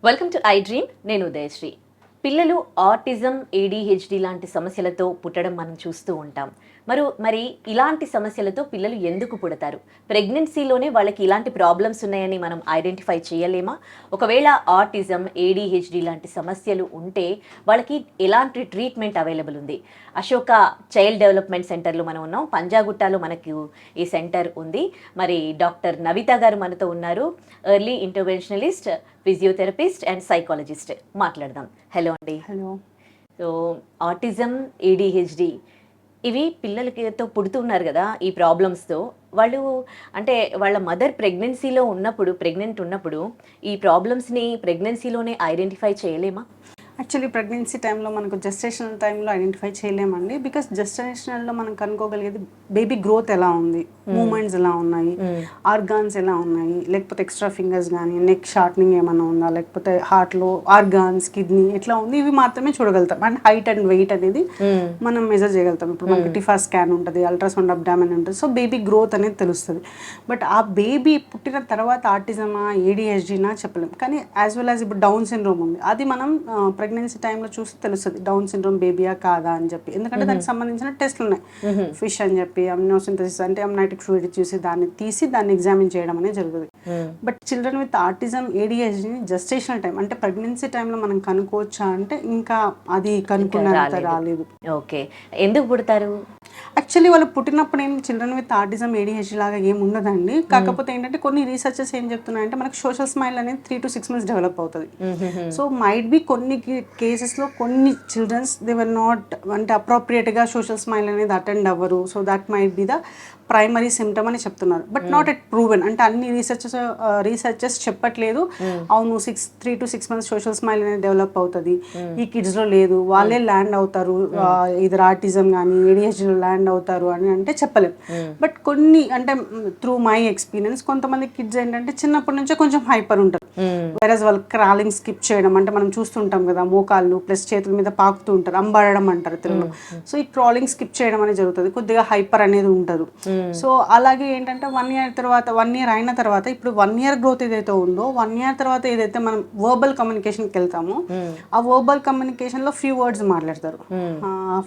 Welcome to I dream. నేను ఉదయశ్రీ. పిల్లలు autism, ADHD లాంటి సమస్యలతో పుట్టడం మనం చూస్తూ ఉంటాం. మరి ఇలాంటి సమస్యలతో పిల్లలు ఎందుకు పుడతారు? ప్రెగ్నెన్సీలోనే వాళ్ళకి ఇలాంటి ప్రాబ్లమ్స్ ఉన్నాయని మనం ఐడెంటిఫై చేయలేమా? ఒకవేళ ఆటిజం, ఏడీహెచ్డి లాంటి సమస్యలు ఉంటే వాళ్ళకి ఎలాంటి ట్రీట్మెంట్ అవైలబుల్ ఉంది? అశోక చైల్డ్ డెవలప్మెంట్ సెంటర్లో మనం ఉన్నాం. పంజాగుట్టలో మనకు ఈ సెంటర్ ఉంది. మరి డాక్టర్ నవిత గారు మనతో ఉన్నారు. Early interventionalist, physiotherapist and psychologist. మాట్లాడదాం. హలో అండి. హలో. సో ఆటిజం, ఏడీహెచ్డి ఇవి పిల్లలతో పుడుతున్నారు కదా ఈ ప్రాబ్లమ్స్తో. వాళ్ళు అంటే వాళ్ళ మదర్ ప్రెగ్నెంట్ ఉన్నప్పుడు ఈ ప్రాబ్లమ్స్ని ప్రెగ్నెన్సీలోనే ఐడెంటిఫై చేయలేమా? యాక్చువల్లీ ప్రెగ్నెన్సీ టైంలో మనకు జెస్టేషనల్ టైంలో ఐడెంటిఫై చేయలేమండి. బికాస్ జెస్టేషనల్లో మనం కనుక్కోగలిగేది బేబీ గ్రోత్ ఎలా ఉంది, మూమెంట్స్ ఎలా ఉన్నాయి, ఆర్గాన్స్ ఎలా ఉన్నాయి, లేకపోతే ఎక్స్ట్రా ఫింగర్స్ కానీ నెక్ షార్ట్నింగ్ ఏమైనా ఉందా, లేకపోతే హార్ట్లో ఆర్గాన్స్, కిడ్నీ ఎట్లా ఉంది, ఇవి మాత్రమే చూడగలుగుతాం. అండ్ హైట్ అండ్ వెయిట్ అనేది మనం మెజర్ చేయగలుగుతాం. ఇప్పుడు మనకి టిఫా స్కాన్ ఉంటుంది, అల్ట్రాసౌండ్ అబ్డామిన్ ఉంటుంది. సో బేబీ గ్రోత్ అనేది తెలుస్తుంది. బట్ ఆ బేబీ పుట్టిన తర్వాత ఆటిజమా, ఏడీహెచ్డీనా చెప్పలేం. కానీ యాజ్ వెల్ యాజ్ ఇప్పుడు డౌన్ సిండ్రోమ్ ఉంది, అది మనం ప్రెగ్నెన్సీ టైంలో చూస్తే తెలుస్తుంది డౌన్ సిండ్రోమ్ బేబీయా కాదా అని చెప్పి. ఎందుకంటే దానికి సంబంధించిన టెస్ట్లు ఉన్నాయి. ఫిష్ అని చెప్పి అమ్నియోసింథసిస్ అంటే అమ్నైటిక్ ఫ్లూయిడ్ చూసి దాన్ని ఎగ్జామిన్ చేయడం అనేది జరుగుతుంది. బట్ చిల్డ్రన్ విత్ ఆటిజం, ఏడీహెచ్డీని జెస్టేషనల్ టైం అంటే ప్రెగ్నెన్సీ టైంలో మనం కనుక్కోవచ్చా అంటే ఇంకా అది కనుక్కున్నంత రాలేదు. ఓకే, ఎందుకు పుడతారు? యాక్చువల్లీ వాళ్ళు పుట్టినప్పుడు ఏం చిల్డ్రన్ విత్ ఆటిజం, ఏడీహెచ్డీ లాగా ఏమి ఉండదండి. కాకపోతే ఏంటంటే కొన్ని రీసెర్చెస్ ఏం చెప్తున్నాయంటే మనకు సోషల్ స్మైల్ అనేది 3 to 6 months డెవలప్ అవుతుంది. సో మైట్ బి కొన్ని కేసెస్లో కొన్ని చిల్డ్రన్స్ దే వర్ నాట్ అంటే అప్రోప్రియేట్గా సోషల్ స్మైల్ అనేది అటెండ్ అవ్వరు. So that might be the primary symptom అని చెప్తున్నారు. But not at proven. అంటే అన్ని రీసెర్చెస్ చెప్పట్లేదు అవును 3 to 6 months సోషల్ స్మైల్ అనేది డెవలప్ అవుతుంది, ఈ కిడ్స్లో లేదు, వాళ్ళే ల్యాండ్ అవుతారు ఇది ఆటిజం కానీ ఏడీహెచ్డీలో ల్యాండ్ అవుతారు అని అంటే చెప్పలేం. బట్ కొన్ని అంటే త్రూ మై ఎక్స్పీరియన్స్ కొంతమంది కిడ్స్ ఏంటంటే చిన్నప్పటి నుంచే కొంచెం హైపర్ ఉంటారు. వెరస్ వాళ్ళు క్రాలింగ్ స్కిప్ చేయడం అంటే మనం చూస్తుంటాం కదా, మోకాళ్ళు ప్లస్ చేతుల మీద పాకుతూ ఉంటారు, అంబాడడం అంటారు తెలుగులో. సో ఈ క్రాలింగ్ స్కిప్ చేయడం అనేది జరుగుతుంది. కొద్దిగా హైపర్ అనేది ఉంటారు. సో అలాగే ఏంటంటే 1 year అయిన తర్వాత ఇప్పుడు 1 year గ్రోత్ ఏదైతే ఉందో 1 year తర్వాత ఏదైతే మనం వర్బల్ కమ్యూనికేషన్కి వెళ్తామో ఆ వర్బల్ కమ్యూనికేషన్లో ఫ్యూ వర్డ్స్ మాట్లాడతారు.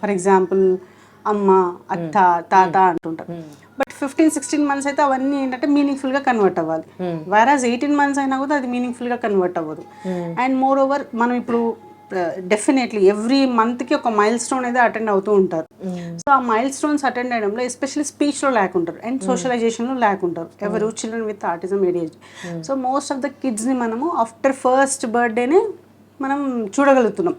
ఫర్ ఎగ్జాంపుల్ అమ్మ, అత్త, తాత అంటుంటారు. బట్ 15-16 months అయితే అవన్నీ ఏంటంటే మీనింగ్ఫుల్గా కన్వర్ట్ అవ్వాలి. వేరాజ్ 18 months అయినా కూడా అది మీనింగ్ఫుల్గా కన్వర్ట్ అవ్వదు. అండ్ మోర్ ఓవర్ మనం ఇప్పుడు డెఫినెట్లీ ఎవ్రీ మంత్కి ఒక మైల్ స్టోన్ అయితే అటెండ్ అవుతూ ఉంటారు. సో ఆ మైల్ స్టోన్స్ అటెండ్ అయ్యడంలో ఎస్పెషల్లీ స్పీచ్లో ల్యాక్ ఉంటారు అండ్ సోషలైజేషన్లో ల్యాక్ ఉంటారు ఎవరు children with autism, ADHD. So most of the కిడ్స్ని మనము ఆఫ్టర్ ఫస్ట్ బర్త్డేనే మనం చూడగలుగుతున్నాం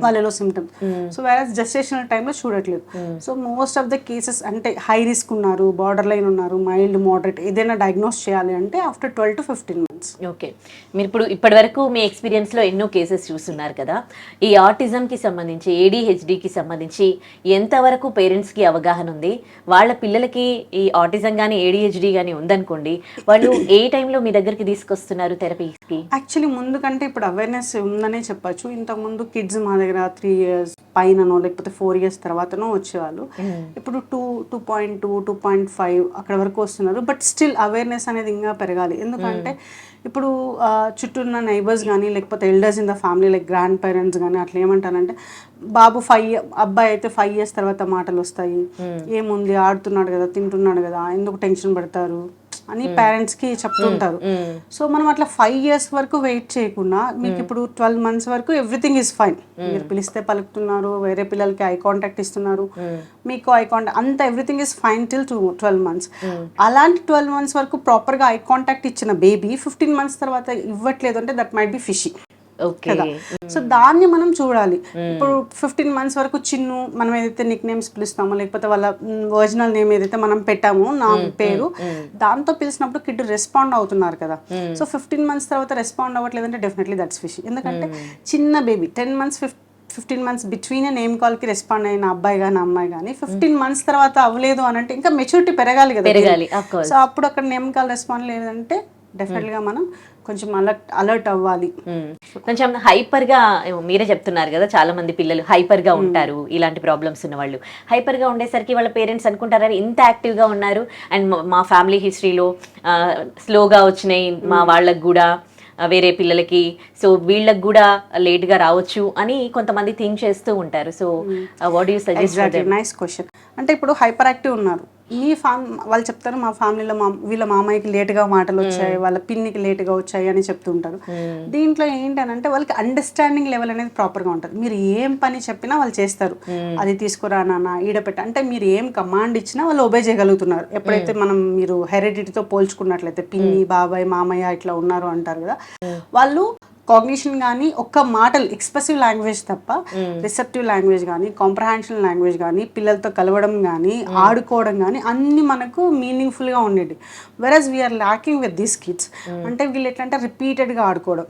వాళ్ళలో సిమ్టమ్స్. సో వేరే జెస్టేషనల్ టైంలో చూడట్లేదు. So most of the cases అంటే హై రిస్క్ ఉన్నారు, బార్డర్ లైన్ ఉన్నారు, మైల్డ్, మోడరేట్ ఏదైనా డయాగ్నోస్ చేయాలి అంటే ఆఫ్టర్ 12 to 15 months. ఓకే, మీరు ఇప్పటి వరకు మీ ఎక్స్పీరియన్స్లో ఎన్నో కేసెస్ చూస్తున్నారు కదా, ఈ ఆటిజంకి సంబంధించి, ఏడీహెచ్డీకి సంబంధించి ఎంతవరకు పేరెంట్స్కి అవగాహన ఉంది? వాళ్ళ పిల్లలకి ఈ ఆటిజం కానీ ఏడీహెచ్డీ కానీ ఉందనుకోండి, వాళ్ళు ఏ టైంలో మీ దగ్గరికి తీసుకొస్తున్నారు థెరపీకి? యాక్చువల్లీ ముందు కంటే ఇప్పుడు అవేర్నెస్ ఉందనే చెప్పచ్చు. ఇంతకుముందు కిడ్స్ మా దగ్గర 3 years పైననో లేకపోతే 4 years తర్వాతనో వచ్చేవాళ్ళు. ఇప్పుడు 2.2, 2.5 అక్కడ వరకు వస్తున్నారు. బట్ స్టిల్ అవేర్నెస్ అనేది ఇంకా పెరగాలి. ఎందుకంటే ఇప్పుడు చుట్టూ ఉన్న నైబర్స్ కానీ లేకపోతే elders in the family like grand parents కానీ అట్లా ఏమంటారంటే బాబు అబ్బాయి అయితే 5 years తర్వాత మాటలు వస్తాయి, ఏముంది ఆడుతున్నాడు కదా, తింటున్నాడు కదా, ఎందుకు టెన్షన్ పడతారు అని పేరెంట్స్కి చెప్తుంటారు. సో మనం అట్లా 5 years వరకు వెయిట్ చేయకుండా మీకు ఇప్పుడు 12 months వరకు ఎవ్రీథింగ్ ఈజ్ ఫైన్, మీరు పిలిస్తే పలుకుతున్నారు, వేరే పిల్లలకి ఐ కాంటాక్ట్ ఇస్తున్నారు, మీకు ఐ కాంటాక్ట్ అంతా everything is fine till 12 months. అలాంటి 12 months వరకు ప్రాపర్గా ఐ కాంటాక్ట్ ఇచ్చిన బేబీ 15 months తర్వాత ఇవ్వట్లేదు అంటే దట్ మైట్ బి ఫిషీ కదా. సో దాన్ని మనం చూడాలి. ఇప్పుడు 15 months వరకు చిన్ను మనం ఏదైతే నిక్ నేమ్స్ పిలుస్తామో లేకపోతే వాళ్ళ ఒరిజినల్ నేమ్ ఏదైతే మనం పెట్టామో నా పేరు దాంతో పిలిచినప్పుడు కిడ్ రెస్పాండ్ అవుతున్నారు కదా. సో 15 months తర్వాత రెస్పాండ్ అవ్వట్లేదంటే డెఫినెట్లీ దట్స్ ఫిషీ. ఎందుకంటే చిన్న baby 10 months 15 months between name కాల్కి రెస్పాండ్ అయిన అబ్బాయి కానీ అమ్మాయి కానీ 15 months తర్వాత అవ్వలేదు అని అంటే ఇంకా మెచ్యూరిటీ పెరగాలి కదా. సో అప్పుడు అక్కడ నేమ్ కాల్ రెస్పాండ్ లేదంటే డెఫినెట్గా మనం కొంచెం అలర్ట్ అవ్వాలి. కొంచెం హైపర్గా మీరే చెప్తున్నారు కదా, చాలా మంది పిల్లలు హైపర్గా ఉంటారు. ఇలాంటి ప్రాబ్లమ్స్ ఉన్న వాళ్ళు హైపర్గా ఉండేసరికి వాళ్ళ పేరెంట్స్ అనుకుంటారని ఇంత యాక్టివ్గా ఉన్నారు అండ్ మా ఫ్యామిలీ హిస్టరీలో స్లోగా వచ్చినాయి, మా వాళ్ళకు కూడా వేరే పిల్లలకి, సో వీళ్ళకి కూడా లేట్గా రావచ్చు అని కొంతమంది థింక్ చేస్తూ ఉంటారు. So what you suggest? Exactly, nice question. అంటే ఇప్పుడు హైపర్ యాక్టివ్ ఉన్నారు, మీ వాళ్ళు చెప్తారు మా ఫ్యామిలీలో వీళ్ళ మామయ్యకి లేటుగా మాటలు వచ్చాయి, వాళ్ళ పిన్నికి లేటుగా వచ్చాయి అని చెప్తుంటారు. దీంట్లో ఏంటనంటే వాళ్ళకి అండర్స్టాండింగ్ లెవెల్ అనేది ప్రాపర్గా ఉంటుంది. మీరు ఏం పని చెప్పినా వాళ్ళు చేస్తారు. అది తీసుకురా నాన్న, ఈడపెట్ట అంటే మీరు ఏం కమాండ్ ఇచ్చినా వాళ్ళు ఒబే చేయగలుగుతున్నారు. ఎప్పుడైతే మీరు హెరిడిటీతో పోల్చుకున్నట్లయితే పిన్ని, బాబాయ్, మామయ్య ఇట్లా ఉన్నారు అంటారు కదా, వాళ్ళు కాగ్నిషన్ కానీ ఒక్క మాటలు ఎక్స్ప్రెసివ్ లాంగ్వేజ్ తప్ప రిసెప్టివ్ లాంగ్వేజ్ కానీ కాంప్రహెన్షన్ లాంగ్వేజ్ కానీ పిల్లలతో కలవడం కానీ ఆడుకోవడం కానీ అన్ని మనకు మీనింగ్ఫుల్గా ఉండేది. Versus we're lacking with these kids. అంటే వీళ్ళు ఎట్లా అంటే రిపీటెడ్గా ఆడుకోవడం,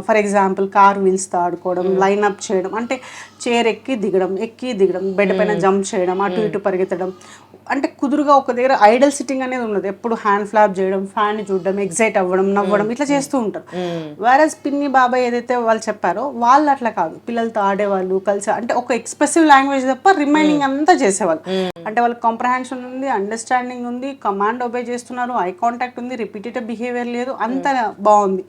ఫర్ ఎగ్జాంపుల్ కార్ వీల్స్తో ఆడుకోవడం, లైన్ అప్ చేయడం, అంటే చైర్ ఎక్కి దిగడం, బెడ్ పైన జంప్ చేయడం, అటు ఇటు పరిగెత్తడం, అంటే కుదురుగా ఒక దగ్గర ఐడల్ సిట్టింగ్ అనేది ఉండదు. ఎప్పుడు హ్యాండ్ ఫ్లాప్ చేయడం, ఫ్యాన్ చూడడం, ఎగ్జైట్ అవ్వడం, నవ్వడం ఇట్లా చేస్తూ ఉంటారు. వేరస్ పిన్ని బాబాయ్ ఏదైతే వాళ్ళు చెప్పారో వాళ్ళు అట్లా కాదు, పిల్లలతో ఆడేవాళ్ళు కలిసి, అంటే ఒక ఎక్స్ప్రెసివ్ లాంగ్వేజ్ తప్ప రిమైనింగ్ అంతా చేసేవాళ్ళు. అంటే వాళ్ళకి కాంప్రహెన్షన్ ఉంది, అండర్స్టాండింగ్ ఉంది, కమాండ్ ఒబే చేస్తున్నారు, ఐ కాంటాక్ట్ ఉంది, రిపీటెడ్ బిహేవియర్ లేదు, అంత బాగుంది.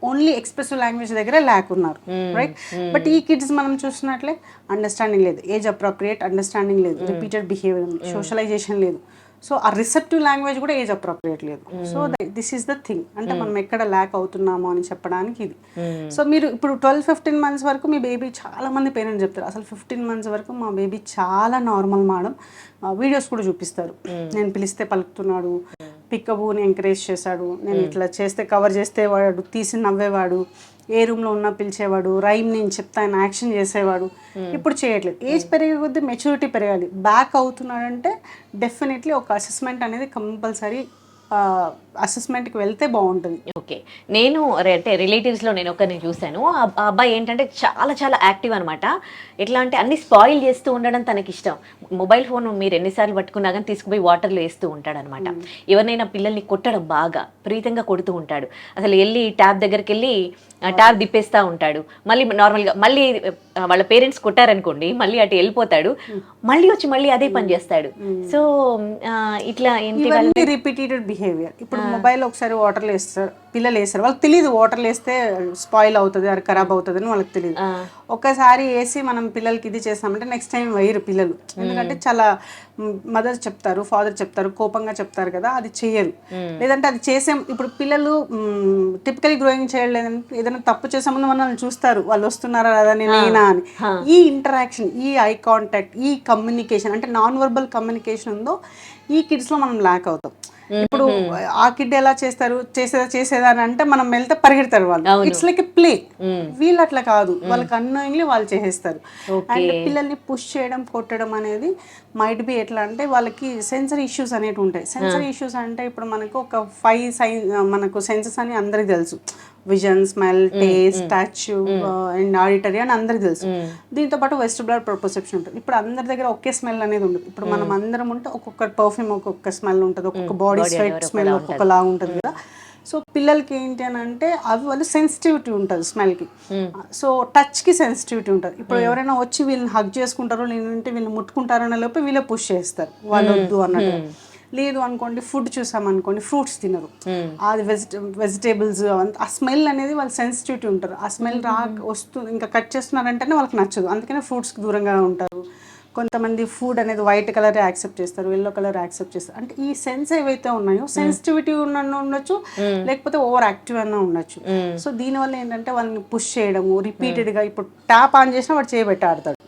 ఓన్లీ ఎక్స్ప్రెసివ్ లాంగ్వేజ్ దగ్గర ల్యాక్ ఉన్నారు, రైట్? బట్ ఈ కిడ్స్ మనం చూసినట్లే అండర్స్టాండింగ్ లేదు, ఏజ్ అప్రోప్రియేట్ అండర్స్టాండింగ్ లేదు, రిపీటెడ్ బిహేవియర్ ఉంది, సోషలైజేషన్ లేదు. సో ఆ రిసెప్టివ్ లాంగ్వేజ్ కూడా ఏజ్ అప్రోప్రియేట్ లేదు. So this is the thing. అంటే మనం ఎక్కడ ల్యాక్ అవుతున్నామో అని చెప్పడానికి ఇది. సో మీరు ఇప్పుడు 12-15 months వరకు మీ బేబీ, చాలా మంది పేరెంట్స్ చెప్తారు అసలు 15 months వరకు మా బేబీ చాలా నార్మల్ మేడం, వీడియోస్ కూడా చూపిస్తారు, నేను పిలిస్తే పలుకుతున్నాడు, పిక్కబూని ఎంకరేజ్ చేశాడు, నేను ఇట్లా చేస్తే కవర్ చేస్తే వాడు తీసి నవ్వేవాడు, ఏ రూమ్లో ఉన్నా పిలిచేవాడు, రైమ్ నేను చెప్తా ఆయన యాక్షన్ చేసేవాడు. ఇప్పుడు చేయట్లేదు. ఏజ్ పెరిగే కొద్దీ మెచ్యూరిటీ పెరగాలి. బ్యాక్ అవుతున్నాడంటే డెఫినెట్లీ ఒక అసెస్మెంట్ అనేది కంపల్సరీ, అసెస్మెంట్కి వెళ్తే బాగుంటుంది. ఓకే, నేను అంటే రిలేటివ్స్లో నేను ఒకరిని చూశాను. ఆ అబ్బాయి ఏంటంటే చాలా చాలా యాక్టివ్ అనమాట. ఎట్లా అంటే అన్ని స్పాయిల్ చేస్తూ ఉండడం తనకి ఇష్టం. మొబైల్ ఫోన్ మీరు ఎన్నిసార్లు పట్టుకున్నా కానీ తీసుకుపోయి వాటర్లో వేస్తూ ఉంటాడు అనమాట. ఎవరినైనా పిల్లల్ని కొట్టడం, బాగా ప్రీతంగా కొడుతూ ఉంటాడు. అసలు వెళ్ళి ట్యాబ్ దగ్గరికి వెళ్ళి ట్యాబ్ తిప్పేస్తూ ఉంటాడు. మళ్ళీ నార్మల్గా మళ్ళీ వాళ్ళ పేరెంట్స్ కొట్టారనుకోండి, మళ్ళీ అటు వెళ్ళిపోతాడు, మళ్ళీ వచ్చి మళ్ళీ అదే పని చేస్తాడు. సో ఇట్లా ఏంటి రిపీటెడ్ బిహేవియర్. ఇప్పుడు మొబైల్ ఒకసారి వాటర్లో వేస్తారు, పిల్లలు వేస్తారు, వాళ్ళకి తెలియదు వాటర్లో వేస్తే స్పాయిల్ అవుతుంది, అది ఖరాబ్ అవుతుంది అని వాళ్ళకి తెలియదు. ఒకసారి వేసి మనం పిల్లలకి ఇది చేస్తామంటే నెక్స్ట్ టైం వేయరు పిల్లలు. ఎందుకంటే చాలా మదర్ చెప్తారు, ఫాదర్ చెప్తారు, కోపంగా చెప్తారు కదా, అది చెయ్యరు. లేదంటే అది చేసే, ఇప్పుడు పిల్లలు టిపికల్ గ్రోయింగ్ చేయలేదంటే ఏదైనా తప్పు చేసే ముందు మనల్ని చూస్తారు, వాళ్ళు వస్తున్నారా లేదా నేనా అని. ఈ ఇంటరాక్షన్, ఈ ఐ కాంటాక్ట్, ఈ కమ్యూనికేషన్, అంటే నాన్ వర్బల్ కమ్యూనికేషన్ ఉందో ఈ కిడ్స్లో మనం ల్యాక్ అవుతాం. ఇప్పుడు ఆ కిడ్ ఎలా చేస్తారు, చేసేదా అని అంటే మనం వెళ్తే పరిగెడతారు వాళ్ళు. It's like a play. వీళ్ళు అట్లా కాదు, వాళ్ళకి అన్నోయింగ్లీ వాళ్ళు చేసేస్తారు. అండ్ పిల్లల్ని పుష్ చేయడం, కొట్టడం అనేది మైట్ బి ఎట్లా అంటే వాళ్ళకి సెన్సరీ ఇష్యూస్ అనేవి ఉంటాయి. సెన్సరీ ఇష్యూస్ అంటే ఇప్పుడు మనకు ఒక 5 మనకు సెన్సెస్ అని అందరికి తెలుసు. Vision, smell, taste, touch and auditory అని అందరికి తెలుసు. దీంతో పాటు వెస్టిబులర్ ప్రొప్రసెప్షన్ ఉంటుంది. ఇప్పుడు అందరి దగ్గర ఒకే స్మెల్ అనేది ఉండదు. ఇప్పుడు మనం అందరం ఉంటే ఒక్కొక్క పర్ఫ్యూమ్ ఒక్కొక్క స్మెల్ ఉంటుంది, ఒక్కొక్క బాడీ స్వెట్ స్మెల్ ఒక్కొక్కలా ఉంటుంది కదా. సో పిల్లలకి ఏంటి అని అంటే అవి వాళ్ళు సెన్సిటివిటీ ఉంటుంది స్మెల్కి. సో టచ్కి సెన్సిటివిటీ ఉంటుంది. ఇప్పుడు ఎవరైనా వచ్చి వీళ్ళని హగ్ చేసుకుంటారో లేదంటే వీళ్ళని ముట్టుకుంటారో అనే లోపే వీళ్ళే పుష్ చేస్తారు, వాళ్ళు వద్దు అన్నట్టు. లేదు అనుకోండి, ఫుడ్ చూసామనుకోండి, ఫ్రూట్స్ తినరు, అది వెజిటేబుల్స్, ఆ స్మెల్ అనేది వాళ్ళు సెన్సిటివిటీ ఉంటారు. ఆ స్మెల్ వస్తుంది, ఇంకా కట్ చేస్తున్నారంటేనే వాళ్ళకి నచ్చదు, అందుకనే ఫ్రూట్స్కి దూరంగా ఉంటారు. కొంతమంది ఫుడ్ అనేది వైట్ కలర్ యాక్సెప్ట్ చేస్తారు, ఎల్లో కలర్ యాక్సెప్ట్ చేస్తారు. అంటే ఈ సెన్స్ ఏవైతే ఉన్నాయో సెన్సిటివిటీ ఉండొచ్చు, లేకపోతే ఓవర్ యాక్టివ్ అన్న ఉండొచ్చు. సో దీనివల్ల ఏంటంటే వాళ్ళని పుష్ చేయడము రిపీటెడ్గా, ఇప్పుడు ట్యాప్ ఆన్ చేసినా వాడు చేయబెట్టి ఆడతాడు,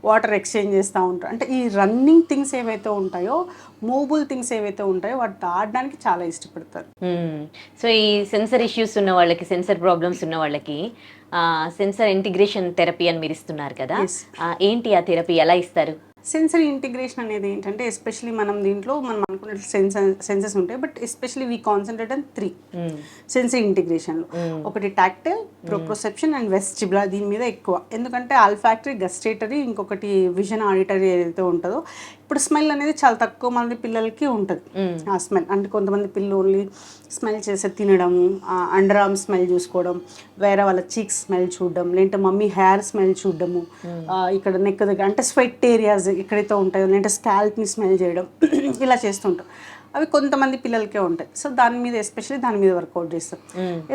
వాటర్ ఎక్స్చేంజ్ చేస్తూ ఉంటారు. అంటే ఈ రన్నింగ్ థింగ్స్ ఏవైతే ఉంటాయో, మూవబుల్ థింగ్స్ ఏవైతే ఉంటాయో వాటిని ఆడడానికి చాలా ఇష్టపడతారు. సో ఈ సెన్సర్ ఇష్యూస్ ఉన్న వాళ్ళకి, సెన్సర్ ప్రాబ్లమ్స్ ఉన్న వాళ్ళకి సెన్సర్ ఇంటిగ్రేషన్ థెరపీ అని మీరు ఇస్తున్నారు కదా, ఏంటి ఆ థెరపీ, ఎలా ఇస్తారు? సెన్సరీ ఇంటిగ్రేషన్ అనేది ఏంటంటే, ఎస్పెషలీ మనం దీంట్లో మనం అనుకున్నట్లు సెన్సెస్ ఉంటాయి, but especially we concentrate on 3 sensory ఇంటిగ్రేషన్లో. ఒకటి టాక్టైల్, ప్రొప్రొసెప్షన్ అండ్ వెస్టిబులర్, దీని మీద ఎక్కువ. ఎందుకంటే ఆల్ఫాక్టరీ, గస్టేటరీ, ఇంకొకటి విజన్, ఆడిటరీ ఏదైతే ఉంటుందో. ఇప్పుడు స్మెల్ అనేది చాలా తక్కువ మంది పిల్లలకి ఉంటుంది ఆ స్మెల్. అంటే కొంతమంది పిల్లలు ఓన్లీ స్మెల్ చేసే తినడము, అండర్ ఆర్మ్ స్మెల్ చూసుకోవడం, వేరే వాళ్ళ చీక్స్ స్మెల్ చూడడం, లేదంటే మమ్మీ హెయిర్ స్మెల్ చూడడము, ఇక్కడ నెక్ దగ్గర అంటే స్వెట్ ఏరియాస్ ఎక్కడైతే ఉంటాయో, లేదంటే స్కాల్ప్ని స్మెల్ చేయడం, ఇలా చేస్తుంటాం. అవి కొంతమంది పిల్లలకే ఉంటాయి. సో దాని మీద ఎస్పెషల్లీ దాని మీద వర్కౌట్ చేస్తాం.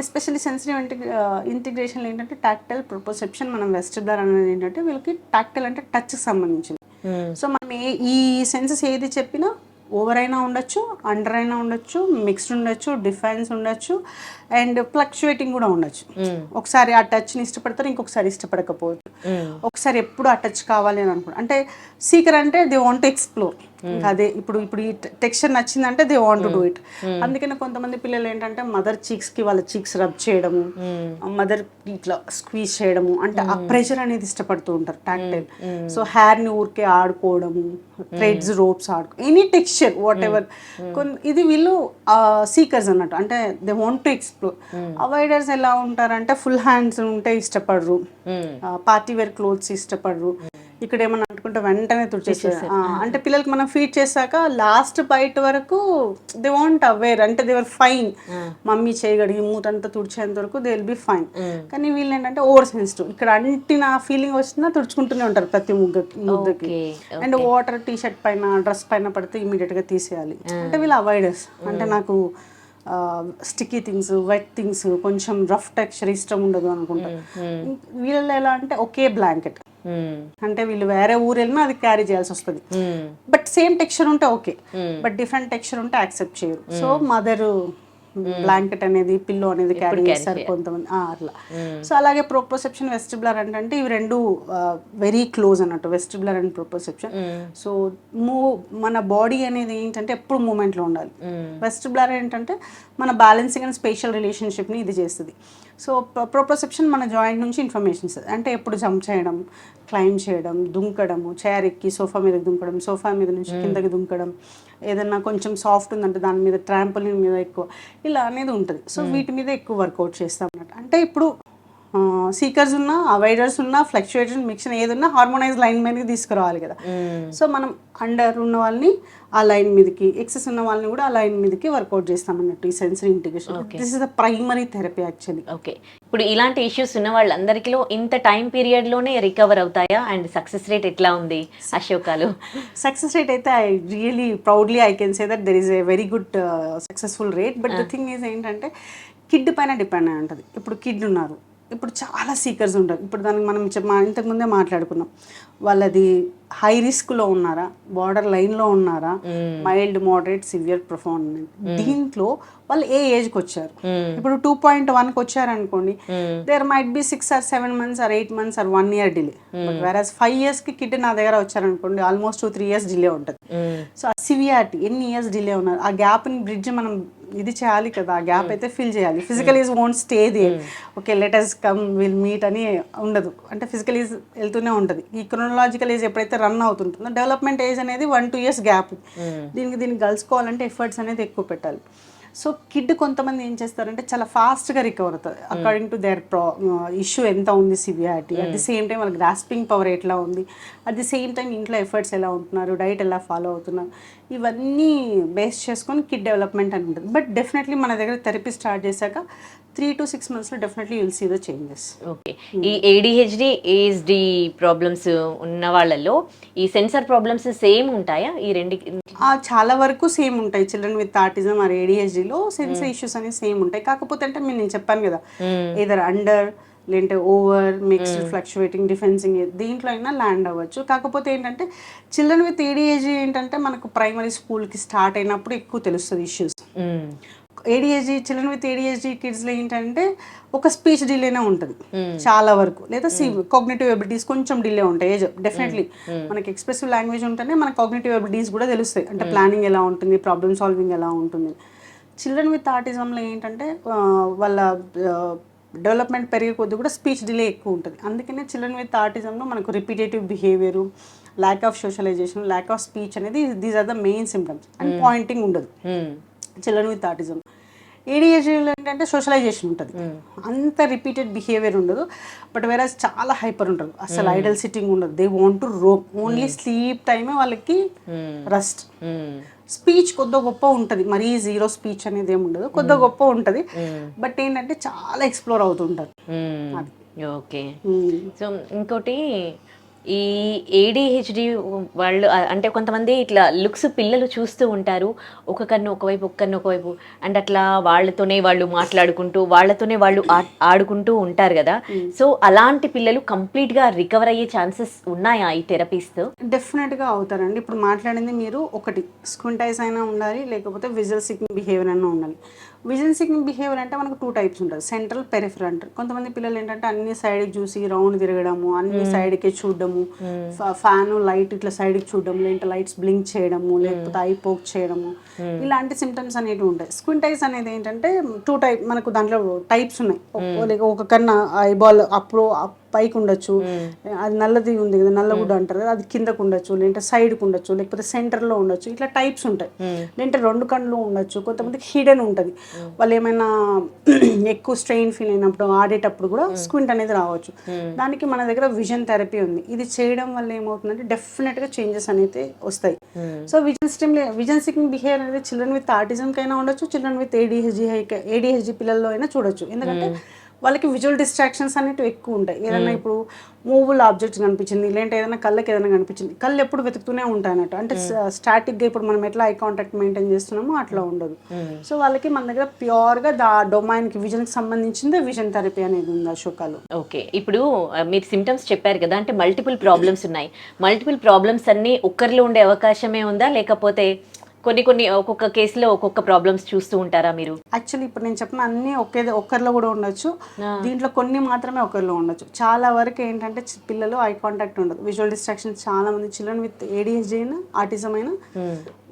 ఎస్పెషల్లీ సెన్సిటివ్ ఇంటిగ్రేషన్ ఏంటంటే టాక్టైల్ ప్రొప్రోసెప్షన్, మనం వెస్టిబులర్ అనేది ఏంటంటే వీళ్ళకి టాక్టైల్ అంటే టచ్కి సంబంధించింది. సో మనం ఈ సెన్సెస్ ఏది చెప్పినా ఓవర్ అయినా ఉండొచ్చు, అండర్ అయినా ఉండొచ్చు, మిక్స్డ్ ఉండొచ్చు, డిఫైన్స్ ఉండొచ్చు, అండ్ ఫ్లక్చువేటింగ్ కూడా ఉండొచ్చు. ఒకసారి ఆ టచ్ని ఇష్టపడతారు, ఇంకొకసారి ఇష్టపడకపోవచ్చు. ఒకసారి ఎప్పుడు ఆ టచ్ కావాలి అని అనుకుంటారు. అంటే సీకర్ అంటే దే వాంట్ టు ఎక్స్ప్లోర్. అదే ఇప్పుడు ఈ టెక్స్చర్ నచ్చిందంటే they want to do it. అందుకనే కొంతమంది పిల్లలు ఏంటంటే మదర్ చీక్స్కి వాళ్ళ చీక్స్ రబ్ చేయడము, మదర్ ఇట్లా స్క్వీజ్ చేయడము, అంటే ఆ ప్రెషర్ అనేది ఇష్టపడుతూ ఉంటారు టాక్టైల్. సో హెయిర్ని ఊరికే ఆడుకోవడము, threads ropes any texture what ever. ఇది వీళ్ళు సీకర్స్ అన్నట్టు, అంటే దే వాంట్ టు ఎక్స్ప్లోర్. అవాయిడర్స్ ఎలా ఉంటారంటే ఫుల్ హ్యాండ్స్ ఉంటే ఇష్టపడరు, పార్టీ వేర్ క్లోత్స్ ఇష్టపడరు, ఇక్కడ ఏమన్నా అనుకుంటే వెంటనే తుడిచేస్తారు. అంటే పిల్లలకి మనం ఫీడ్ చేశాక లాస్ట్ బైట్ వరకు దే వాంట్ అవేర్, అంటే దే వర్ ఫైన్, మమ్మీ చేయగలిగి మూతంతా తుడిచేంత వరకు దే విల్ బి ఫైన్. కానీ వీళ్ళు ఏంటంటే ఓవర్ సెన్సిటివ్, ఇక్కడ అంటిన ఫీలింగ్ వచ్చినా తుడుచుకుంటూనే ఉంటారు ప్రతి ముద్దకి. అండ్ వాటర్ టీ షర్ట్ పైన డ్రెస్ పైన పడితే ఇమీడియట్ గా తీసేయాలి. అంటే వీళ్ళు అవాయిడర్స్. అంటే నాకు స్టిక్కీ థింగ్స్, వెట్ థింగ్స్, కొంచెం రఫ్ టెక్స్చర్ ఇష్టం ఉండదు అనుకుంటారు. వీళ్ళలో ఎలా అంటే ఒకే బ్లాంకెట్, అంటే వీళ్ళు వేరే ఊరు వెళ్ళినా అది క్యారీ చేయాల్సి వస్తుంది. బట్ సేమ్ టెక్స్చర్ ఉంటే ఓకే, బట్ డిఫరెంట్ టెక్స్చర్ ఉంటే యాక్సెప్ట్ చేయరు. సో మదర్ బ్లాంకెట్ అనేది, పిల్లో అనేది క్యారీ చేస్తారు కొంతమంది అట్లా. సో అలాగే ప్రోప్రోసెప్షన్, వెస్టిబులర్ అంటే ఇవి రెండు వెరీ క్లోజ్ అన్నట్టు, వెస్టిబులర్ అండ్ ప్రోప్రోసెప్షన్. సో మన బాడీ అనేది ఏంటంటే ఎప్పుడు మూమెంట్లో ఉండాలి. వెస్టిబులర్ ఏంటంటే మన బ్యాలెన్సింగ్ అండ్ స్పేషియల్ రిలేషన్షిప్ని ఇది చేస్తుంది. సో ప్రోప్రోసెప్షన్ మన జాయింట్ నుంచి ఇన్ఫర్మేషన్ ఇస్తుంది. అంటే ఎప్పుడు జంప్ చేయడం, క్లైమ్ చేయడం, దుంకడము, చైర్ ఎక్కి సోఫా మీద దుంకడం, సోఫా మీద నుంచి కిందకి దుంకడం, ఏదన్నా కొంచెం సాఫ్ట్ ఉందంటే దాని మీద ట్రాంపోలిన్ మీద ఎక్కువ, ఇలా అనేది ఉంటుంది. సో వీటి మీద ఎక్కువ వర్కౌట్ చేస్తాం అన్నట్టు. అంటే ఇప్పుడు సీకర్స్ ఉన్నా, అవాయిడర్స్ ఉన్నా, ఫ్లక్చుయేషన్, మిక్షన్ ఏదున్నా హార్మోనైజ్ లైన్ మీదకి తీసుకురావాలి కదా. సో మనం అండర్ ఉన్న వాళ్ళని ఆ లైన్ మీదకి, ఎక్సెస్ ఉన్న వాళ్ళని కూడా ఆ లైన్ మీదకి వర్కౌట్ చేస్తాం అన్నట్టు ఈ sensory integration. This is the primary therapy actually. Okay, ఇప్పుడు ఇలాంటి ఇష్యూస్ ఉన్న వాళ్ళందరికీ ఇంత టైం పీరియడ్ లోనే రికవర్ అవుతాయా? అండ్ సక్సెస్ రేట్ ఎట్లా ఉంది అశోకాలు? సక్సెస్ రేట్ అయితే I really proudly I can say that there is a very good successful rate. But the thing is ఏంటంటే కిడ్ పైన డిపెండ్ అయి ఉంటుంది. ఇప్పుడు కిడ్ ఉన్నారు, ఇప్పుడు చాలా సీకర్స్ ఉంటారు. ఇప్పుడు దానికి మనం ఇంతకుముందే మాట్లాడుకున్నాం, వాళ్ళది హై రిస్క్లో ఉన్నారా, బార్డర్ లైన్లో ఉన్నారా, మైల్డ్, మోడరేట్, సివియర్, ప్రొఫౌండ్. దీంట్లో వాళ్ళు ఏ ఏజ్కి వచ్చారు. ఇప్పుడు 2.1కి వచ్చారనుకోండి, there might be 6 or 7 months or 8 months or 1 year delay. But whereas 5 yearsకి కిడ్ నా దగ్గర వచ్చారనుకోండి, ఆల్మోస్ట్ 2-3 years డిలే ఉంటుంది. సో ఆ సివియారిటీ ఎన్ని ఇయర్స్ డిలే ఉన్నారు, ఆ గ్యాప్ని బ్రిడ్జ్ మనం ఇది చేయాలి కదా, ఆ గ్యాప్ అయితే ఫిల్ చేయాలి. Physical is won't stay there, okay let us come will meet అని ఉండదు. అంటే ఫిజికల్ ఏజ్ వెళ్తూనే ఉంటుంది. ఈ క్రోనలాజికల్ ఏజ్ ఎప్పుడైతే రన్ అవుతుంటుందో, డెవలప్మెంట్ ఏజ్ అనేది 1-2 years గ్యాప్. దీనికి కలుసుకోవాలంటే ఎఫర్ట్స్ అనేది ఎక్కువ పెట్టాలి. సో కిడ్ కొంతమంది ఏం చేస్తారంటే చాలా ఫాస్ట్గా రికవర్ అవుతుంది అకార్డింగ్ టు దేర్ ఇష్యూ ఎంత ఉంది, severity. At the same time వాళ్ళ గ్రాస్పింగ్ పవర్ ఎట్లా ఉంది, అట్ ది సేమ్ టైం ఇంట్లో ఎఫర్ట్స్ ఎలా ఉంటున్నారు, డైట్ ఎలా ఫాలో అవుతున్నారు, ఇవన్నీ బేస్ చేసుకొని కిడ్ డెవలప్మెంట్ అని ఉంటుంది. బట్ డెఫినెట్లీ మన దగ్గర థెరపీ స్టార్ట్ చేశాక 3 to 6 months definitely you'll see the changes. Okay, ఈ ADHD, ASD ప్రాబ్లమ్స్ ఉన్న వాళ్ళలో ఈ సెన్సర్ ప్రాబ్లమ్స్ సేమ్ ఉంటాయా ఈ రెండు? చాలా వరకు సేమ్ ఉంటాయి. చిల్డ్రన్ విత్ ఆటిజం ఆర్ ADHDలో సెన్సరీ ఇష్యూస్ అనేవి సేమ్ ఉంటాయి. కాకపోతే అంటే నేను చెప్పాను కదా, ఏదర్ అండర్ లేదంటే ఓవర్, మిక్స్డ్, ఫ్లక్చువేటింగ్, డిఫెన్సింగ్, దీంట్లో అయినా ల్యాండ్ అవ్వచ్చు. కాకపోతే ఏంటంటే చిల్డ్రన్ విత్ ADHD ఏంటంటే మనకు ప్రైమరీ స్కూల్కి స్టార్ట్ అయినప్పుడు ఎక్కువ తెలుస్తుంది issues. ADHD, children with ADHD కిడ్స్లో ఏంటంటే ఒక స్పీచ్ డిలేనే ఉంటుంది చాలా వరకు, లేదా కాగ్నిటివ్ ఎబిలిటీస్ కొంచెం డిలే ఉంటాయి. ఏజ్ డెఫినెట్లీ మనకి ఎక్స్ప్రెసివ్ లాంగ్వేజ్ ఉంటేనే మనకి కాగ్నిటివ్ ఎబిలిటీస్ కూడా తెలుస్తాయి. అంటే ప్లానింగ్ ఎలా ఉంటుంది, ప్రాబ్లమ్ సాల్వింగ్ ఎలా ఉంటుంది. చిల్డ్రన్ విత్ ఆటిజంలో ఏంటంటే వాళ్ళ డెవలప్మెంట్ పెరిగే కొద్ది కూడా స్పీచ్ డిలే ఎక్కువ ఉంటుంది. అందుకనే చిల్డ్రన్ విత్ ఆటిజంలో మనకు repetitive behaviour, lack of socialization, lack of speech అనేది these are the main symptoms. And pointing ఉండదు చిల్డ్రన్ విత్ ఆటిజం. ADHDలో ఏంటంటే సోషలైజేషన్ ఉంటుంది, అంత రిపీటెడ్ బిహేవియర్ ఉండదు. బట్ వేరేస్ చాలా హైపర్ ఉంటుంది, అసలు ఐడల్ సిట్టింగ్ ఉండదు. They want to roam, only sleep టైమే వాళ్ళకి రెస్ట్. స్పీచ్ కొద్ది గొప్ప ఉంటుంది, మరీ జీరో స్పీచ్ అనేది ఏమి ఉండదు, కొద్ది గొప్ప ఉంటుంది. బట్ ఏంటంటే చాలా ఎక్స్ప్లోర్ అవుతుంటారు. ఓకే, సో ఇంకోటి ఈ ఏడిహెచ్డి వాళ్ళు అంటే కొంతమంది ఇట్లా లుక్స్ పిల్లలు చూస్తూ ఉంటారు, ఒక కన్ను ఒకవైపు ఒక కన్ను ఒకవైపు, అండ్ అట్లా వాళ్ళతోనే వాళ్ళు మాట్లాడుకుంటూ వాళ్ళతోనే వాళ్ళు ఆడుకుంటూ ఉంటారు కదా. సో అలాంటి పిల్లలు కంప్లీట్గా రికవర్ అయ్యే ఛాన్సెస్ ఉన్నాయా ఈ థెరపీస్తో? డెఫినెట్గా అవుతారండి. ఇప్పుడు మాట్లాడింది మీరు ఒకటి స్క్వింట్ ఐస్ అయినా ఉండాలి, లేకపోతే విజువల్ సీకింగ్ బిహేవియర్ అయినా ఉండాలి. విజన్ సీకింగ్ బిహేవియర్ అంటే మనకు 2 టైప్స్ ఉంటుంది, సెంట్రల్, పెరిఫెరల్ అంటారు. కొంతమంది పిల్లలు ఏంటంటే అన్ని సైడ్కి చూసి రౌండ్ తిరగడము, అన్ని సైడ్కే చూడడము, ఫ్యాన్ లైట్ ఇట్లా సైడ్కి చూడడము, లేదంటే లైట్స్ బ్లింక్ చేయడము, లేకపోతే ఐ పోక్ చేయడము, ఇలాంటి సిమ్టమ్స్ అనేవి ఉంటాయి. స్క్వింట్ ఐస్ అనేది ఏంటంటే 2 టైప్, మనకు దాంట్లో టైప్స్ ఉన్నాయి. ఒక కన్నా ఐబాల్ అప్పుడు పైకి ఉండొచ్చు, అది నల్లది ఉంది కదా, నల్లగుడ్డ అంటారు కదా, అది కిందకు ఉండొచ్చు, లేదంటే సైడ్కి ఉండొచ్చు, లేకపోతే సెంటర్లో ఉండొచ్చు, ఇట్లా టైప్స్ ఉంటాయి. లేదంటే 2 కళ్ళు ఉండొచ్చు. కొంతమందికి హిడెన్ ఉంటుంది, వాళ్ళు ఏమైనా ఎక్కువ స్ట్రెయిన్ ఫీల్ అయినప్పుడు ఆడేటప్పుడు కూడా స్క్వింట్ అనేది రావచ్చు. దానికి మన దగ్గర విజన్ థెరపీ ఉంది. ఇది చేయడం వల్ల ఏమవుతుందంటే డెఫినెట్గా చేంజెస్ అనేది వస్తాయి. సో విజన్ సీకింగ్ బిహేవియర్ అనేది చిల్డ్రన్ విత్ ఆటిజంకైనా ఉండొచ్చు, చిల్డ్రన్ విత్ ఏడిహెచ్డి పిల్లల్లో అయినా చూడొచ్చు. ఎందుకంటే వాళ్ళకి విజువల్ డిస్ట్రాక్షన్స్ అనేవి ఎక్కువ ఉంటాయి. ఏదైనా ఇప్పుడు మూవబుల్ ఆబ్జెక్ట్స్ కనిపించింది, లేదంటే ఏదైనా కళ్ళకి ఏదైనా కనిపించింది, కళ్ళు ఎప్పుడు వెతుకుతూనే ఉంటాయి అన్నట్టు. అంటే స్టాటిక్గా ఇప్పుడు మనం ఎట్లా ఐ కాంటాక్ట్ మెయింటైన్ చేస్తున్నామో అట్లా ఉండదు. సో వాళ్ళకి మన దగ్గర ప్యూర్గా డొమైన్కి విజన్కి సంబంధించింది విజన్ థెరపీ అనేది ఉంది అశోకాలో. ఓకే, ఇప్పుడు మీరు సిమ్టమ్స్ చెప్పారు కదా, అంటే మల్టిపుల్ ప్రాబ్లమ్స్ ఉన్నాయి. మల్టిపుల్ ప్రాబ్లమ్స్ అన్నీ ఒక్కరిలో ఉండే అవకాశమే ఉందా, లేకపోతే కొన్ని ఒక్కొక్క కేసులో ఒక్కొక్క ప్రాబ్లమ్స్ చూస్తూ ఉంటారా మీరు? యాక్చువల్లీ ఇప్పుడు నేను చెప్పిన అన్ని ఒక్కరిలో కూడా ఉండొచ్చు, దీంట్లో కొన్ని మాత్రమే ఒకరిలో ఉండొచ్చు. చాలా వరకు ఏంటంటే పిల్లలు ఐ కాంటాక్ట్ ఉండదు, విజువల్ డిస్ట్రాక్షన్స్. చాలా మంది చిల్డ్రన్ విత్ ఏడిహెచ్డి అయినా ఆటిజం అయినా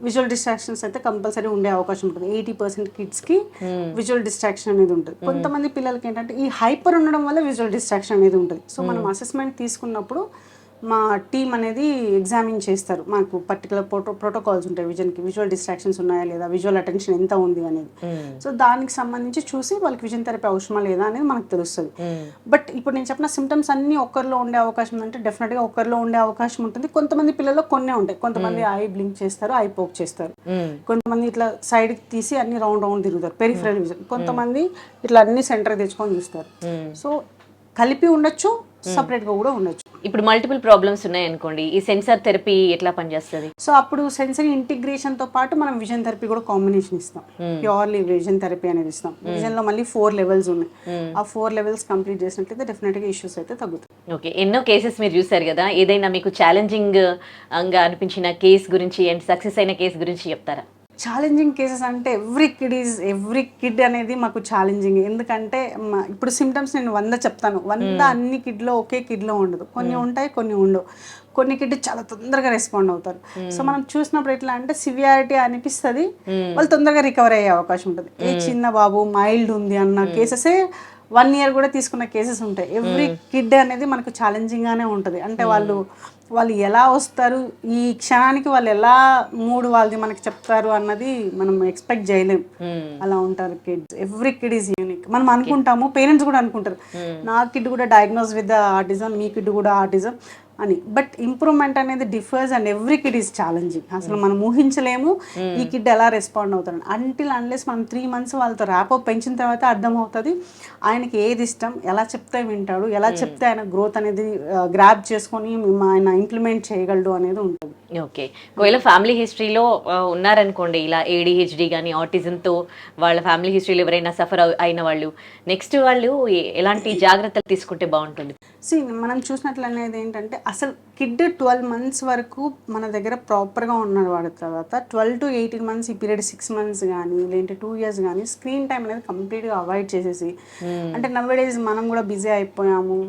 విజువల్ డిస్ట్రాక్షన్స్ అయితే కంపల్సరీ ఉండే అవకాశం ఉంటుంది. 80% కిడ్స్కి విజువల్ డిస్ట్రాక్షన్ అనేది ఉంటుంది. కొంతమంది పిల్లలకి ఏంటంటే ఈ హైపర్ ఉండడం వల్ల విజువల్ డిస్ట్రాక్షన్ అనేది ఉంటుంది. సో మనం అసెస్మెంట్ తీసుకున్నప్పుడు మా టీం అనేది ఎగ్జామిన్ చేస్తారు. మాకు పర్టికులర్ ప్రోటోకాల్స్ ఉంటాయి విజన్కి, విజువల్ డిస్ట్రాక్షన్స్ ఉన్నాయా లేదా, విజువల్ అటెన్షన్ ఎంత ఉంది అనేది. సో దానికి సంబంధించి చూసి వాళ్ళకి విజన్ థెరపీ అవసరమా లేదా అనేది మనకు తెలుస్తుంది. బట్ ఇప్పుడు నేను చెప్పిన సిమ్టమ్స్ అన్ని ఒక్కరిలో ఉండే అవకాశం ఉందంటే డెఫినెట్గా ఒక్కరిలో ఉండే అవకాశం ఉంటుంది. కొంతమంది పిల్లల్లో కొన్నే ఉంటాయి. కొంతమంది ఐ బ్లింక్ చేస్తారు, ఐ పోక్ చేస్తారు, కొంతమంది ఇట్లా సైడ్కి తీసి అన్ని రౌండ్ తిరుగుతారు, పెరిఫెరల్ విజన్. కొంతమంది ఇట్లా అన్ని సెంటర్ తెచ్చుకొని చూస్తారు. సో కలిపి ఉండొచ్చు, సపరేట్గా కూడా ఉండొచ్చు. ఇప్పుడు మల్టిపుల్ ప్రాబ్లమ్స్ ఉన్నాయి అనుకోండి, ఈ సెన్సార్ థెరపీ ఎట్లా పనిచేస్తుంది? సో అప్పుడు సెన్సరీ ఇంటిగ్రేషన్తో పాటు మనం విజన్ థెరపీ కూడా కాంబినేషన్ ఇస్తాం. ప్యూర్లీ విజన్ థెరపీ అనేది ఇస్తాం. విజన్లో మళ్ళీ 4 లెవెల్స్ ఉన్నాయి. ఆ 4 లెవెల్స్ కంప్లీట్ చేసినట్లయితే డెఫినెట్గా ఇష్యూస్ అయితే తగ్గుతాయి. ఓకే, ఎన్నో కేసెస్ మీరు చూసారు కదా, ఏదైనా మీకు ఛాలెంజింగ్ గా అనిపించిన కేసు గురించి అండ్ సక్సెస్ అయిన కేసు గురించి చెప్తారా? ఛాలెంజింగ్ కేసెస్ అంటే ఎవ్రీ కిడ్ అనేది మాకు ఛాలెంజింగ్. ఎందుకంటే ఇప్పుడు సిమ్టమ్స్ నేను 100 చెప్తాను, 100 అన్ని కిడ్లో ఒకే కిడ్లో ఉండదు. కొన్ని ఉంటాయి, కొన్ని ఉండవు. కొన్ని కిడ్ చాలా తొందరగా రెస్పాండ్ అవుతారు. సో మనం చూసినప్పుడు ఎట్లా అంటే సివియారిటీ అనిపిస్తుంది, వాళ్ళు తొందరగా రికవర్ అయ్యే అవకాశం ఉంటుంది. ఏ చిన్న బాబు మైల్డ్ ఉంది అన్న కేసెసే 1 year కూడా తీసుకున్న కేసెస్ ఉంటాయి. ఎవ్రీ కిడ్ అనేది మనకు ఛాలెంజింగ్గానే ఉంటుంది. అంటే వాళ్ళు ఎలా వస్తారు, ఈ క్షణానికి వాళ్ళు ఎలా మూడు వాళ్ళది మనకి చెప్తారు అన్నది మనం ఎక్స్పెక్ట్ చేయలేం. అలా ఉంటారు kids. Every kid is unique. మనం అనుకుంటాము, పేరెంట్స్ కూడా అనుకుంటారు నా కిడ్ కూడా diagnose with autism, me kid కూడా ఆటిజం అని. బట్ ఇంప్రూవ్మెంట్ అనేది differs and every kid is challenging. అసలు మనం ఊహించలేము ఈ కిడ్ ఎలా రెస్పాండ్ అవుతాడు. అన్లెస్ మనం 3 months వాళ్ళతో ర్యాపప్ పెంచిన తర్వాత అర్థమవుతుంది ఆయనకి ఏది ఇష్టం, ఎలా చెప్తే వింటాడు, ఎలా చెప్తే ఆయన గ్రోత్ అనేది గ్రాప్ చేసుకొని ఆయన ఇంప్లిమెంట్ చేయగలడు అనేది ఉంటుంది. ఓకే, ఒకవేళ ఫ్యామిలీ హిస్టరీలో ఉన్నారనుకోండి, ఇలా ఏడిహెచ్డి కానీ ఆటిజంతో వాళ్ళ ఫ్యామిలీ హిస్టరీలో ఎవరైనా సఫర్ అయిన వాళ్ళు, నెక్స్ట్ వాళ్ళు ఎలాంటి జాగ్రత్తలు తీసుకుంటే బాగుంటుంది? మనం చూసినట్లు అనేది ఏంటంటే అసలు కిడ్ 12 months వరకు మన దగ్గర ప్రాపర్గా ఉన్నాడు. వాడి తర్వాత 12 to 18 months ఈ పీరియడ్ 6 months కానీ లేదంటే 2 years కానీ స్క్రీన్ టైం అనేది కంప్లీట్గా అవాయిడ్ చేసేసి, అంటే నవ్వేడేస్ మనం కూడా బిజీ అయిపోయాము,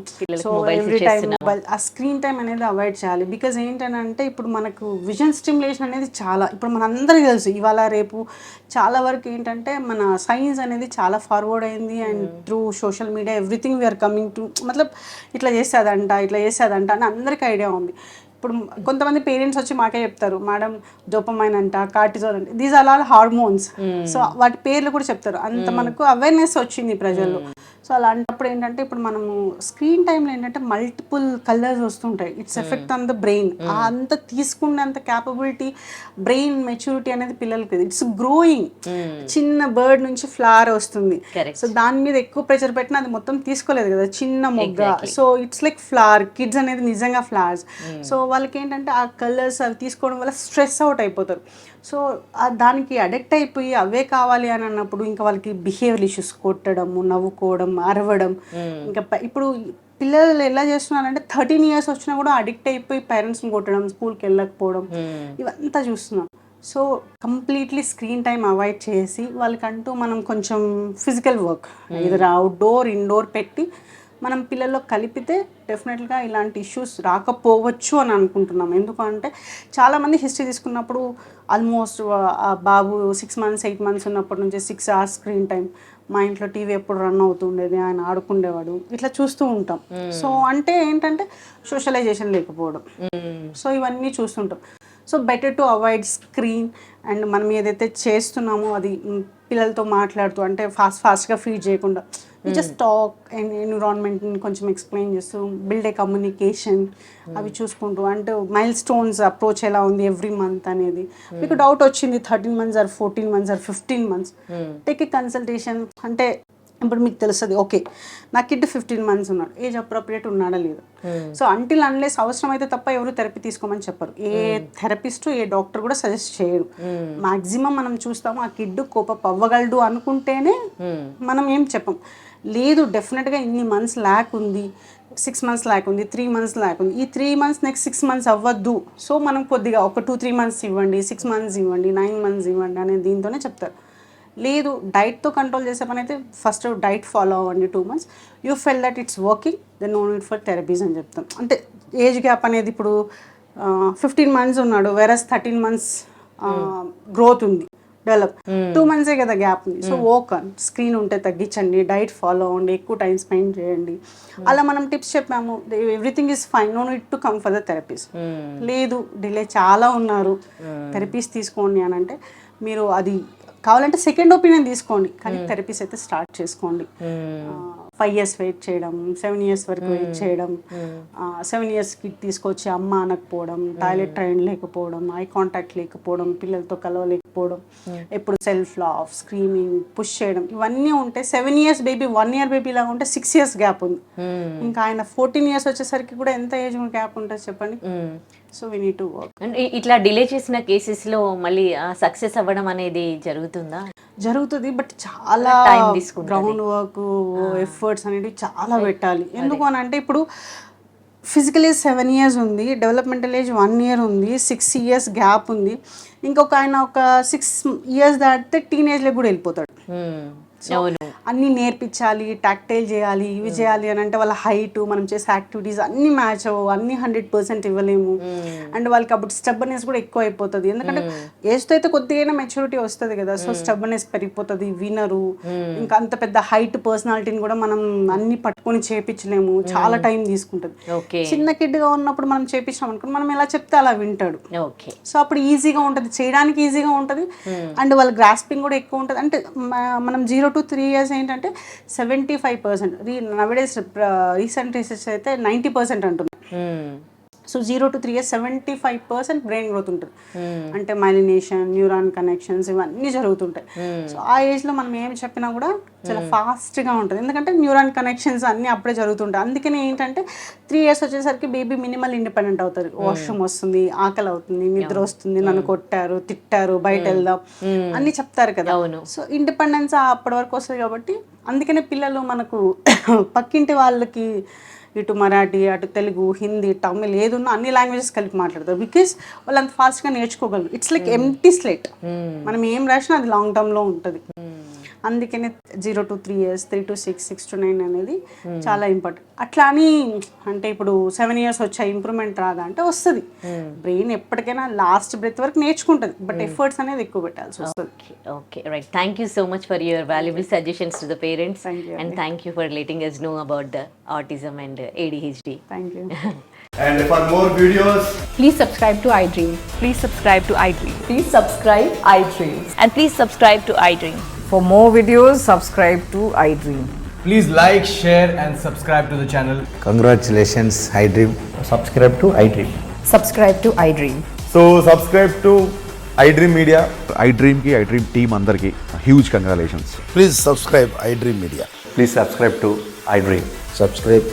సో ఎవ్రీ టైం మొబైల్, ఆ స్క్రీన్ టైం అనేది అవాయిడ్ చేయాలి. బికాజ్ ఏంటంటే ఇప్పుడు మనకు విజన్ స్టిమ్యులేషన్ అనేది చాలా, ఇప్పుడు మనందరికీ తెలుసు ఇవాళ రేపు చాలా వరకు ఏంటంటే మన సైన్స్ అనేది చాలా ఫార్వర్డ్ అయింది. And through social media everything we're coming to మతలబ్ ఇట్లా చేసేదంట అని అందరికీ ఐడియా ఉంది. ఇప్పుడు కొంతమంది పేరెంట్స్ వచ్చి మాకే చెప్తారు, మేడం డోపమైన్ అంట, కార్టిజోల్ అంటే, these are all hormones. So వాటి పేర్లు కూడా చెప్తారు. అంత మనకు అవేర్నెస్ వచ్చింది ప్రజల్లో. సో అలాంటప్పుడు ఏంటంటే ఇప్పుడు మనము స్క్రీన్ టైంలో ఏంటంటే మల్టిపుల్ కలర్స్ వస్తుంటాయి, its effect on the brain. అంత తీసుకున్నంత క్యాపబిలిటీ బ్రెయిన్ మెచ్యూరిటీ అనేది పిల్లలకి ఇట్స్ గ్రోయింగ్. చిన్న బర్డ్ నుంచి ఫ్లవర్ వస్తుంది, సో దాని మీద ఎక్కువ ప్రెషర్ పెట్టినా అది మొత్తం తీసుకోలేదు కదా, చిన్న మొగ్గ. So it's like flower, kids అనేది నిజంగా ఫ్లవర్స్. సో వాళ్ళకి ఏంటంటే ఆ కలర్స్ అవి తీసుకోవడం వల్ల స్ట్రెస్ అవుట్ అయిపోతారు. సో దానికి అడిక్ట్ అయిపోయి అవే కావాలి అని అన్నప్పుడు ఇంకా వాళ్ళకి బిహేవియర్ ఇష్యూస్, కొట్టడము, నవ్వుకోవడం, అరవడం. ఇంకా ఇప్పుడు పిల్లలు ఎలా చేస్తున్నారంటే 13 years వచ్చినా కూడా అడిక్ట్ అయిపోయి పేరెంట్స్ని కొట్టడం, స్కూల్కి వెళ్ళకపోవడం, ఇవంతా చూస్తున్నాం. So completely screen time avoid చేసి వాళ్ళకంటూ మనం కొంచెం physical work either outdoor indoor పెట్టి మనం పిల్లల్లో కలిపితే డెఫినెట్గా ఇలాంటి ఇష్యూస్ రాకపోవచ్చు అని అనుకుంటున్నాం. ఎందుకంటే చాలామంది హిస్టరీ తీసుకున్నప్పుడు ఆల్మోస్ట్ ఆ బాబు 6 months 8 months ఉన్నప్పటి నుంచి 6 hours స్క్రీన్ టైం, మా ఇంట్లో టీవీ ఎప్పుడు రన్ అవుతుండేది, ఆయన ఆడుకుండేవాడు, ఇట్లా చూస్తూ ఉంటాం. సో అంటే ఏంటంటే సోషలైజేషన్ లేకపోవడం, సో ఇవన్నీ చూస్తుంటాం. So better to avoid screen. And మనం ఏదైతే చేస్తున్నామో అది పిల్లలతో మాట్లాడుతూ, అంటే ఫాస్ట్గా ఫీడ్ చేయకుండా జస్ట్ టాక్ అండ్ ఎన్విరాన్మెంట్ని కొంచెం ఎక్స్ప్లెయిన్ చేస్తూ బిల్డ్ ఏ కమ్యూనికేషన్ అవి చూసుకుంటూ, అంటే మైల్ స్టోన్స్ అప్రోచ్ ఎలా ఉంది ఎవ్రీ మంత్ అనేది. మీకు డౌట్ వచ్చింది 13 months or 14 months or 15 months, take a consultation. అంటే ఇప్పుడు మీకు తెలుస్తుంది, ఓకే నా కిడ్ 15 months ఉన్నాడు, ఏజ్ అప్రోప్రియేట్ ఉన్నాడా లేదు. సో అంటిల్ అన్లెస్ అవసరం అయితే తప్ప ఎవరు థెరపీ తీసుకోమని చెప్పరు. ఏ థెరపిస్ట్ ఏ డాక్టర్ కూడా సజెస్ట్ చేయరు. మాక్సిమం మనం చూస్తాము ఆ కిడ్ కోపం అవ్వగలడు అనుకుంటేనే మనం ఏం చెప్పం. లేదు డెఫినెట్గా ఇన్ని మంత్స్ ల్యాక్ ఉంది, 6 months ల్యాక్ ఉంది, 3 months ల్యాక్ ఉంది, ఈ 3 months నెక్స్ట్ 6 months అవ్వద్దు, సో మనం కొద్దిగా ఒక 2-3 months ఇవ్వండి, 6 months ఇవ్వండి, 9 months ఇవ్వండి అనే దీంతోనే చెప్తారు. లేదు డైట్తో కంట్రోల్ చేసే పని అయితే ఫస్ట్ డైట్ ఫాలో అవ్వండి 2 months, you feel that it's working, then no need for therapies అని చెప్తాం. అంటే ఏజ్ గ్యాప్ అనేది ఇప్పుడు 15 months ఉన్నాడు, వెరస్ 13 months గ్రోత్ ఉంది, డెవలప్ 2 months కదా గ్యాప్ ఉంది. సో ఓకన్ స్క్రీన్ ఉంటే తగ్గించండి, డైట్ ఫాలో అవ్వండి, ఎక్కువ టైం స్పెండ్ చేయండి. అలా మనం టిప్స్ చెప్పాము, everything is fine, no need to come for the therapies. లేదు డిలే చాలా ఉన్నారు, థెరపీస్ తీసుకోండి అని అంటే మీరు అది కావాలంటే సెకండ్ ఒపీనియన్ తీసుకోండి, కానీ థెరపీస్ అయితే స్టార్ట్ చేసుకోండి. 5 years వెయిట్ చేయడం, 7 years వరకు వెయిట్ చేయడం, 7 years కిట్ తీసుకొచ్చి అమ్మ అనకపోవడం, టాయిలెట్ ట్రైన్ లేకపోవడం, ఐ కాంటాక్ట్ లేకపోవడం, పిల్లలతో కలవలేకపోవడం, ఎప్పుడు సెల్ఫ్ లవ్, స్క్రీమింగ్, పుష్ చేయడం, ఇవన్నీ ఉంటే 7 years బేబీ 1 year బేబీ లాగా ఉంటే 6 years గ్యాప్ ఉంది. ఇంకా ఆయన 14 years వచ్చేసరికి కూడా ఎంత ఏజ్ గ్యాప్ ఉంటుంది చెప్పండి. So we need to work. And ఇట్లా డిలే చేసిన కేసెస్లో మళ్ళీ సక్సెస్ అవ్వడం అనేది జరుగుతుంది, బట్ చాలా గ్రౌండ్ వర్క్ ఎఫర్ట్స్ అనేవి చాలా పెట్టాలి. ఎందుకు అని అంటే ఇప్పుడు ఫిజికల్ ఏజ్ 7 years ఉంది, డెవలప్మెంటల్ ఏజ్ 1 year ఉంది, 6 years గ్యాప్ ఉంది. ఇంకొక ఆయన ఒక 6 years దాటితే టీనేజ్లో కూడా వెళ్ళిపోతాడు. అన్నీ నేర్పించాలి, టాక్టైల్ చేయాలి, ఇవి చేయాలి అని అంటే వాళ్ళ హైట్, మనం చేసే యాక్టివిటీస్ అన్నీ మ్యాచ్ అవ్వవు, అన్నీ 100% ఇవ్వలేము. అండ్ వాళ్ళకి అప్పుడు స్టబ్బర్నెస్ కూడా ఎక్కువ అయిపోతుంది, ఎందుకంటే ఏజ్తో అయితే కొద్దిగా మెచ్యూరిటీ వస్తుంది కదా. సో స్టబ్బర్నెస్ పెరిగిపోతుంది, వినరు. ఇంకా అంత పెద్ద హైట్ పర్సనాలిటీని కూడా మనం అన్ని పట్టుకొని చేపించలేము, చాలా టైం తీసుకుంటుంది. చిన్న కిడ్గా ఉన్నప్పుడు మనం చేపించాం అనుకోండి, మనం ఎలా చెప్తే అలా వింటాడు. సో అప్పుడు ఈజీగా ఉంటుంది, చేయడానికి ఈజీగా ఉంటుంది. అండ్ వాళ్ళ గ్రాస్పింగ్ కూడా ఎక్కువ ఉంటుంది. అంటే మనం 0 to 3 years ఏంటంటే 75%, నవడేస్ రీసెంట్ రీసెర్చ్ అయితే 90% అంటున్నారు. So 0 to 3 years 75% brain growth ఉంటుంది. అంటే మైలినేషన్, న్యూరాన్ కనెక్షన్స్ ఇవన్నీ జరుగుతుంటాయి. సో ఆ ఏజ్లో మనం ఏమి చెప్పినా కూడా చాలా ఫాస్ట్గా ఉంటుంది, ఎందుకంటే న్యూరాన్ కనెక్షన్స్ అన్నీ అప్పుడే జరుగుతుంటాయి. అందుకని ఏంటంటే 3 years వచ్చేసరికి బేబీ మినిమల్ ఇండిపెండెంట్ అవుతుంది. వాష్రూమ్ వస్తుంది, ఆకలి అవుతుంది, నిద్ర వస్తుంది, నన్ను కొట్టారు, తిట్టారు, బయట వెళ్దాం అన్నీ చెప్తారు కదా. సో ఇండిపెండెన్స్ అప్పటి వరకు వస్తుంది. కాబట్టి అందుకనే పిల్లలు మనకు పక్కింటి వాళ్ళకి ఇటు మరాఠీ, అటు తెలుగు, హిందీ, తమిళ్ ఏదున్నా అన్ని లాంగ్వేజెస్ కలిపి మాట్లాడతారు. బికాస్ వాళ్ళు అంత ఫాస్ట్గా నేర్చుకోగలరు. ఇట్స్ లైక్ ఎంప్టీ స్లేట్, మనం ఏం రాసినా అది లాంగ్ టర్మ్లో ఉంటుంది. అందుకనే 0 to 3 years, 3 to 6, 6 to 9 అనేది చాలా ఇంపార్టెంట్. అట్లా అని అంటే ఇప్పుడు 7 years వచ్చాయి ఇంప్రూవ్మెంట్ రాదా అంటే వస్తుంది. బ్రెయిన్ ఎప్పటికైనా లాస్ట్ బ్రెత్ వరకు నేర్చుకుంటుంది, బట్ ఎఫర్ట్స్ అనేది ఎక్కువ పెట్టాల్సి వస్తుంది. Okay right, thank you so much for your valuable suggestions to the parents and thank you for letting us know about the autism and ADHD. Thank you. And for more videos, please subscribe to iDream. Please subscribe to iDream. Please subscribe iDream. And please subscribe to iDream. For more videos, subscribe to iDream. Please like, share, and subscribe to the channel. Congratulations, iDream. Subscribe to iDream. Subscribe to iDream. So subscribe to iDream Media. iDream ki iDream team అందరికి huge congratulations. Please subscribe iDream Media. Please subscribe to iDream. Subscribe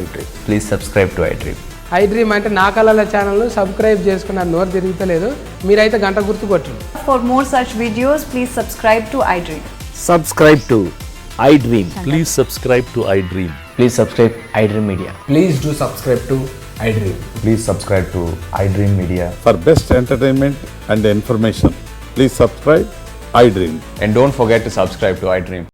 iDream. Please subscribe to iDream. iDream అంటే నా కళల channel subscribe చేసుకున్న నోరు తిరుగుతలేదు మీరైతే గంట గుర్తు కొట్టండి. For more such videos, please subscribe to iDream. Subscribe to iDream. Please subscribe to iDream. Please subscribe iDream Media. Please do subscribe to iDream. Please subscribe to iDream Media. For best entertainment and information, please subscribe iDream. And don't forget to subscribe to iDream.